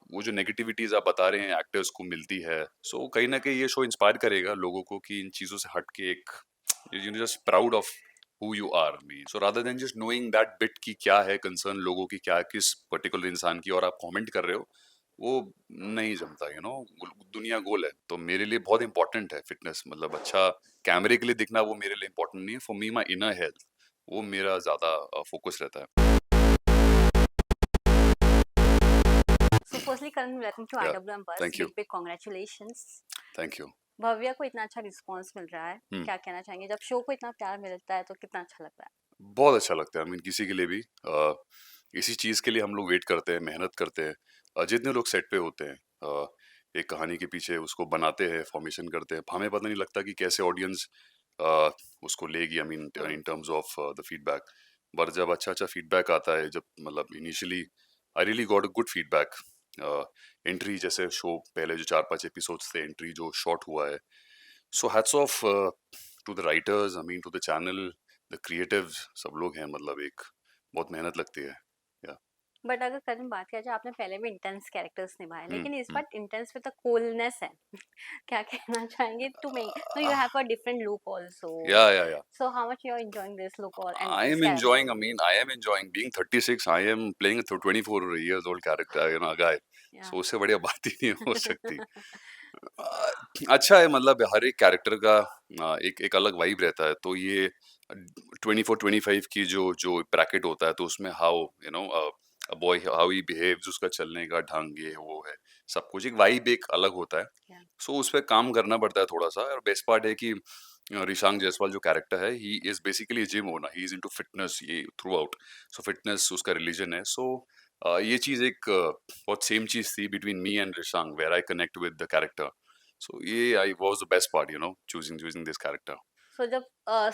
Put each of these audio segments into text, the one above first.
वो जो नेगेटिविटीज आप बता रहे हैं एक्टर्स को मिलती है, सो कहीं ना कहीं ये शो इंस्पायर करेगा लोगों को कि इन चीजों से हट के एक you know just proud of who you are me, so rather than just knowing that bit कि क्या है कंसर्न लोगों की, क्या किस पर्टिकुलर इंसान की, और आप कमेंट कर रहे हो, वो नहीं जमता। दुनिया गोल है, तो मेरे लिए बहुत इंपॉर्टेंट है फिटनेस। मतलब अच्छा कैमरे के लिए दिखना वो मेरे लिए इंपॉर्टेंट नहीं है। For me my inner health वो मेरा ज्यादा फोकस रहता है। So firstly, Karan, welcome to या IWM Bus. Thank you. Big congratulations. Thank you. Bhavya को इतना अच्छा रिस्पांस मिल रहा है, क्या कहना चाहेंगे? जब शो को इतना प्यार मिलता है तो कितना अच्छा लगता है? बहुत अच्छा लगता है। आई मीन किसी के लिए भी इसी चीज के लिए हम लोग वेट करते हैं, मेहनत करते हैं। जितने लोग सेट पे होते हैं, एक कहानी के पीछे उसको बनाते हैं, फॉर्मेशन करते हैं, हमें पता नहीं लगता कि कैसे ऑडियंस उसको लेगी। I mean in terms of the feedback. पर जब अच्छा अच्छा फीडबैक आता है, जब मतलब initially I really got a good feedback. Entry जैसे शो पहले जो 4-5 एपिसोड्स थे, एंट्री जो शॉर्ट हुआ है, so hats off to the writers, I mean to the channel, the creatives, सब लोग हैं। मतलब एक बहुत मेहनत लगती है। या बट अगर करण बात किया जाए, आपने पहले भी इंटेंस कैरेक्टर्स निभाए, हम्म लेकिन इस हम्म बार इंटेंस विद द कूलनेस है। क्या कहना चाहेंगे? To may know you have a different look also, या so how much you are enjoying this look or and I this am character? enjoying, I mean, I am enjoying being 36. I am playing a 24 years old character, a guy. Yeah. So उससे बढ़िया बात ही नहीं हो सकती। अच्छा है, मतलब हर एक कैरेक्टर का एक एक अलग वाइब रहता है। तो ये 24-25 की जो जो ब्रैकेट होता है, तो उसमें how boy how he behaves, उसका चलने का ढंग, ये वो है, सब कुछ एक वाइब एक अलग होता है। Yeah. सो उस पे काम करना पड़ता है थोड़ा सा। और बेस्ट पार्ट है कि रिशांग जायसवाल जो कैरेक्टर है, he is basically gym owner, he is into fitness ये थ्रू आउट। सो फिटनेस उसका रिलीजन है। सो ये चीज एक बहुत सेम चीज थी between me and Rishang, where I connect with the character. So yeah, I was the best part, choosing this character. So जब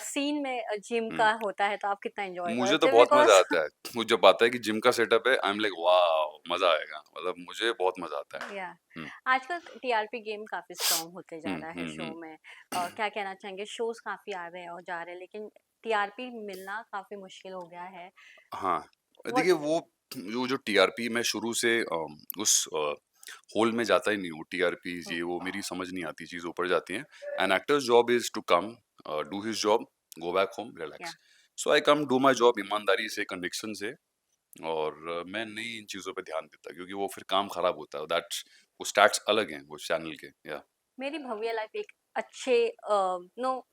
सीन में जिम हम्म। का होता है तो आप कितना एंजॉय मुझे तो करते हो? बहुत मजा बिकॉज आता है। मुझे जब आता है कि जिम का सेटअप है, आई एम लाइक वाह, मजा आएगा। मतलब मुझे बहुत मजा आता है। या हम्म आजकल टीआरपी गेम काफी स्ट्रॉन्ग होते जा रहा है शो हम्म। में। क्या कहना चाहेंगे? शोज काफी आ रहे हैं और जा रहे हैं, लेकिन टीआरपी मिलना काफी मुश्किल हो गया है। हाँ, देखिए व्हाट? वो जो टीआरपी मैं शुरू से उस होल में जाता ही नहीं हूँ। टीआरपी ये वो मेरी समझ नहीं आती, चीज ऊपर जाती है। An actor's job is to come, do his job, go back home, या relax. So I come do my job ईमानदारी से, कन्विक्शन से। और मैं नहीं इन चीजों पे ध्यान देता, क्योंकि वो फिर काम खराब होता है। दैट्स वो स्टैट्स अलग हैं वो चैनल के। या मेरी भव्य लाइफ एक अच्छे नो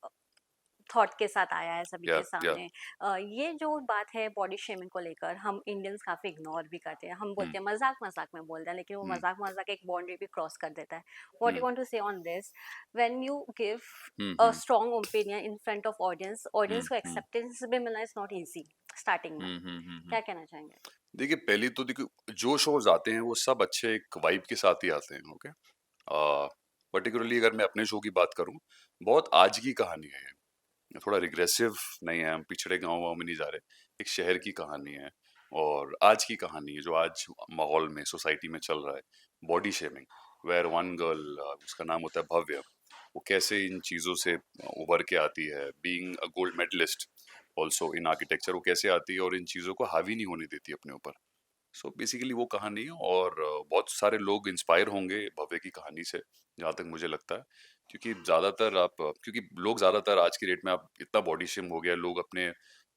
थॉट के साथ आया है सभी या के या सामने। ये जो बात है बॉडी शेमिंग को लेकर, हम इंडियंस काफी इग्नोर भी करते हैं। हम हम्म बोलते हैं मजाक मजाक में बोलते हैं, लेकिन वो हम्म मजाक मजाक एक बाउंड्री भी क्रॉस कर देता है। What you hmm want to say on this? When you give a hmm strong opinion in front of audience, audience को हम्म एक्सेप्टेंस भी मिलना इज नॉट इजी स्टार्टिंग में। हम्म। क्या कहना चाहेंगे? देखिए पहली तो देखिए जो शोज आते हैं वो सब अच्छे एक वाइब के साथ ही आते हैं। ओके, पर्टिकुलरली अगर मैं अपने शो की बात करूं, बहुत आज की कहानी है ये, थोड़ा रिग्रेसिव नहीं है। हम पिछड़े गांव वाँव में नहीं जा रहे, एक शहर की कहानी है। और आज की कहानी है जो आज माहौल में, सोसाइटी में चल रहा है, body shaming. Where one girl, उसका नाम होता है भव्य, वो कैसे इन चीज़ों से उभर के आती है, being a gold medallist also in architecture, वो कैसे आती है और इन चीज़ों को हावी नहीं होने देती अपने ऊपर। सो बेसिकली वो कहानी है। और बहुत सारे लोग इंस्पायर होंगे भव्य की कहानी से, जहाँ तक मुझे लगता है। क्योंकि ज़्यादातर क्योंकि लोग ज़्यादातर आज की डेट में, आप इतना बॉडी शेम हो गया, लोग अपने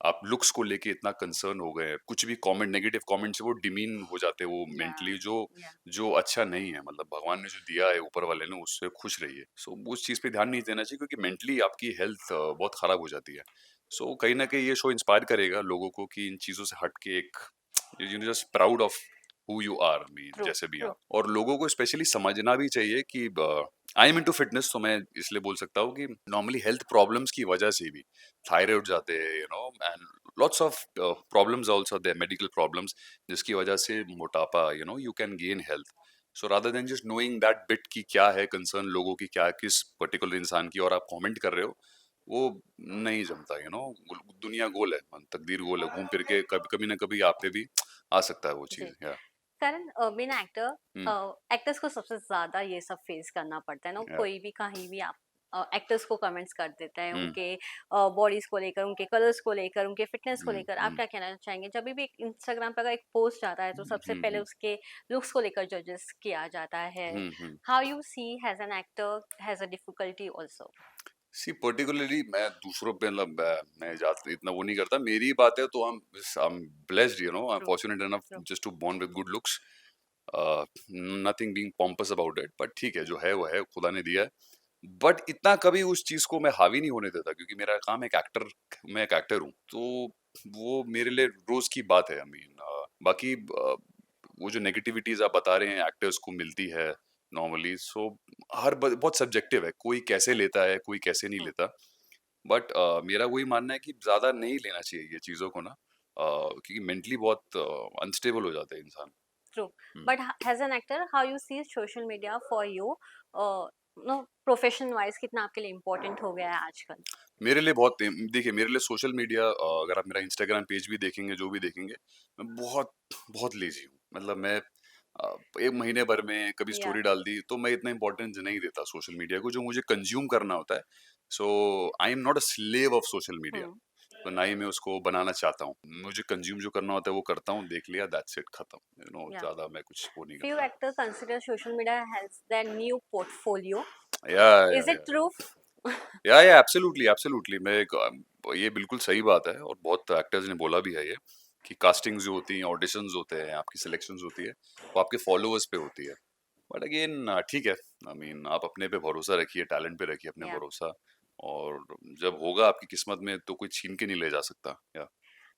आप लुक्स को लेके इतना कंसर्न हो गए हैं। कुछ भी कमेंट, नेगेटिव कमेंट से वो डिमीन हो जाते हैं, वो या मेंटली जो या जो अच्छा नहीं है। मतलब भगवान ने जो दिया है ऊपर वाले ने, उससे खुश रहिए। सो उस चीज़ पे ध्यान नहीं देना चाहिए, क्योंकि मेंटली आपकी हेल्थ बहुत खराब हो जाती है। सो कहीं ना कहीं ये शो इंस्पायर करेगा लोगों को कि इन चीज़ों से हट के एक just proud of who you are, mean true जैसे भी ट्रू। आप। और लोगों को स्पेशली समझना भी चाहिए कि आई एम इनटू फिटनेस, तो मैं इसलिए बोल सकता हूँ कि नॉर्मली हेल्थ प्रॉब्लम्स की वजह से भी थायराइड जाते हैं, and lots of problems also there, medical problems, जिसकी वजह से मोटापा, you can gain health. So rather than just knowing that bit कि क्या है कंसर्न लोगों की, क्या किस पर्टिकुलर इंसान की, और आप कमेंट कर रहे हो, वो नहीं जमता। दुनिया गोल है, तकदीर गोल है, घूम फिर के कभी कभी ना कभी आप पे भी आ सकता है वो जी। चीज। या करण, बीइंग एक्टर, हम्म एक्टर्स को सबसे ज्यादा ये सब फेस करना पड़ता है ना, या कोई भी कहीं भी आप एक्टर्स को कमेंट्स कर देता है, हुँ, उनके बॉडीज़ को लेकर, उनके कलर्स को लेकर, उनके फिटनेस को हुँ, लेकर। आप हुँ, क्या कहना चाहेंगे? जब भी एक इंस्टाग्राम पे अगर एक पोस्ट आता है, तो हुँ, सबसे हुँ, पहले हुँ, उसके लुक्स को लेकर जजेस किया जाता है। हुँ, हुँ। How you see as an actor has a difficulty also? See particularly मैं दूसरों पे मतलब मैं ज़्यादा इतना वो नहीं करता। मेरी बात है तो I am blessed, I am true, fortunate enough true. Just to born with good looks, nothing being pompous about it, but ठीक है, जो है वो है, खुदा ने दिया है। बट इतना कभी उस चीज को मैं हावी नहीं होने देता, क्योंकि मेरा काम एक एक्टर, मैं एक एक्टर हूँ, तो वो मेरे लिए रोज की बात है। आई मीन बाकी वो जो नेगेटिविटीज आप बता रहे हैं एक्टर्स को मिलती है नॉर्मली, सो बहुत सब्जेक्टिव है, कोई कैसे लेता है, कोई कैसे नहीं हुँ, लेता। बट मेरा वही मानना है कि ज्यादा नहीं लेना चाहिए ये चीजों को ना, क्योंकि मेंटली बहुत अनस्टेबल हो जाता है इंसान। True. Hmm. But as an actor how you see social media for you? No profession wise कितना आपके लिए इम्पोर्टेंट हो गया है आजकल? मेरे लिए बहुत देखिए, मेरे लिए सोशल मीडिया, अगर आप मेरा इंस्टाग्राम पेज भी देखेंगे, जो भी देखेंगे, मैं बहुत बहुत लेजी हूँ। मतलब मैं एक महीने भर में कभी या स्टोरी डाल दी, तो मैं इतना इंपॉर्टेंस नहीं देता सोशल मीडिया को, जो मुझे कंज्यूम करना होता है। So I am not a slave of social media, हुँ, तो ना ही मैं उसको बनाना चाहता हूँ। मुझे कंज्यूम जो करना होता है वो करता हूँ, देख लिया, दैट्स इट, खत्म। या ज्यादा मैं कुछ वो नहीं few करता। actors consider social media as their new portfolio. या Is it true? या एब्सोल्युटली एब्सोल्युटली, ये बिल्कुल सही बात है, और बहुत एक्टर्स ने बोला भी है ये, कि कास्टिंग्स जो होती हैं, ऑडिशंस होते हैं, आपकी सिलेक्शंस होती है, वो आपके फॉलोअर्स पे होती है। बट अगेन ठीक है, आई मीन आप अपने पे भरोसा रखिए, टैलेंट पे रखिए अपने Yeah. भरोसा, और जब होगा आपकी किस्मत में तो कोई छीन के नहीं ले जा सकता। या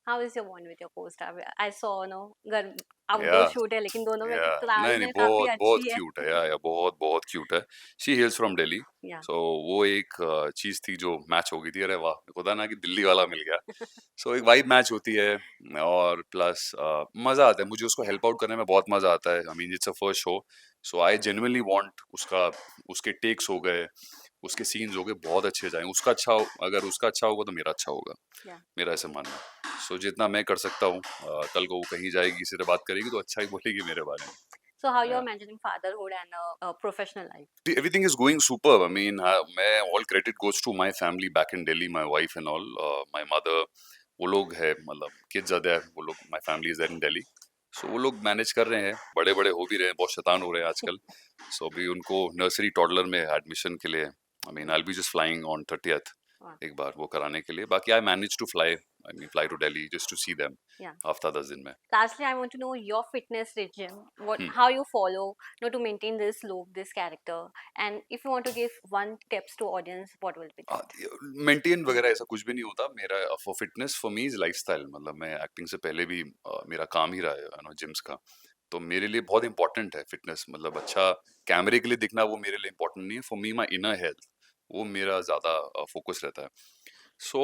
How is your bond with your co-star? I saw no घर या आउटडोर शूट है लेकिन दोनों में या नहीं नहीं, तालमेल काफी बहुत बहुत अच्छी है। क्यूट है, या बहुत बहुत क्यूट है। शी हेल्स फ्रॉम दिल्ली, या सो वो एक चीज थी जो मैच हो गई थी। अरे वाह, खुदा ना कि दिल्ली वाला मिल गया। सो एक वाइब मैच होती है, और प्लस मजा आता है, मुझे उसको हेल्प आउट करने में बहुत मजा आता है। I mean it's a first show, so I genuinely want उसका, उसके टेक्स हो गए, उसके सीन्स हो गए, बहुत अच्छे जाएं। उसका अच्छा अगर उसका अच्छा होगा तो मेरा अच्छा होगा, या मेरा ऐसा मानना है। सो जितना मैं कर सकता हूँ, कल को वो कहीं जाएगी, किसी से बात करेगी तो अच्छा ही बोलेगी मेरे बारे so how में। you're managing fatherhood and professional life? Everything is going superb. I mean, मैं all credit goes to my family back in Delhi, my wife and all, my mother. वो लोग है, मतलब kids are there, वो लोग, my family is there in Delhi. So वो लोग manage कर रहे हैं, बड़े बड़े हो भी रहे हैं, बहुत शैतान हो रहे हैं आजकल। So अभी उनको नर्सरी टॉडलर में एडमिशन के लिए, I mean, I'll be just flying on 30th, Wow. एक बार वो कराने के लिए। बाकी I managed to fly, I mean fly to Delhi just to see them, Yeah. हफ्ता 10 दिन में। Lastly, I want to know your fitness regime. What, hmm. how you follow, to maintain this look, this character, and if you want to give one tips to audience, what will be that? Maintain वगैरह ऐसा कुछ भी नहीं होता मेरा। For fitness, for me is lifestyle. मतलब मैं acting से पहले भी मेरा काम ही रहा है, जिम्स का। तो मेरे लिए बहुत इंपॉर्टेंट है फिटनेस, मतलब अच्छा कैमरे के लिए दिखना वो मेरे लिए इंपॉर्टेंट नहीं है। For me my inner health, वो मेरा ज्यादा फोकस रहता है। सो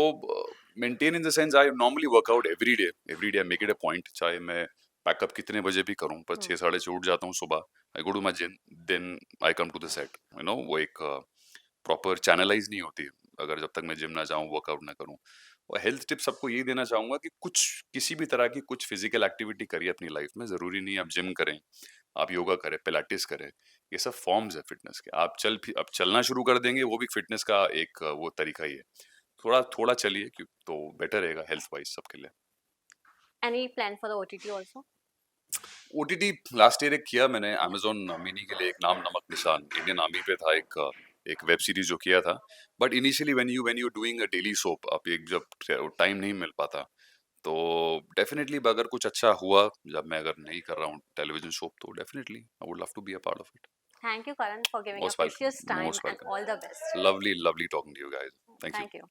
maintain in the sense, I normally workout every day make it a point, चाहे मैं पैकअप कितने बजे भी करूं, पर Hmm. 6 साढ़े 6 उठ जाता हूँ सुबह। I go to my gym, then I come to the set. वो एक प्रॉपर चैनलाइज नहीं होती अगर जब तक मैं जिम ना जाऊं, वर्कआउट ना करूं। और हेल्थ टिप सबको यही देना चाहूंगा कि कुछ किसी भी तरह की कुछ फिजिकल एक्टिविटी करिए अपनी लाइफ में। जरूरी नहीं आप जिम करें, आप योगा करें, पिलाटिस करें, ये सब फॉर्म्स है फिटनेस के। अब चलना शुरू कर देंगे, वो भी फिटनेस का एक वो तरीका ही है। थोड़ा थोड़ा चलिए, क्यों तो बेटर रहेगा हेल्थ वाइज सबके लिए। Any plan for the OTT also? OTT last year एक किया मैंने अमेजोन मिनी के लिए, एक नाम नमक निशान, इंडियन आर्मी पे था, एक वेब सीरीज जो किया था। But initially when you doing a daily soap, आप एक जब टाइम नहीं मिल पाता, तो डेफिनेटली अगर कुछ अच्छा हुआ, जब मैं अगर नहीं कर रहा हूँ टेलीविजन शो, तो definitely I would love to be a part of it. Thank you, Karan, for giving your most welcome, precious time most and all welcome. the best. Lovely lovely talking to you guys, thank you. Thank you.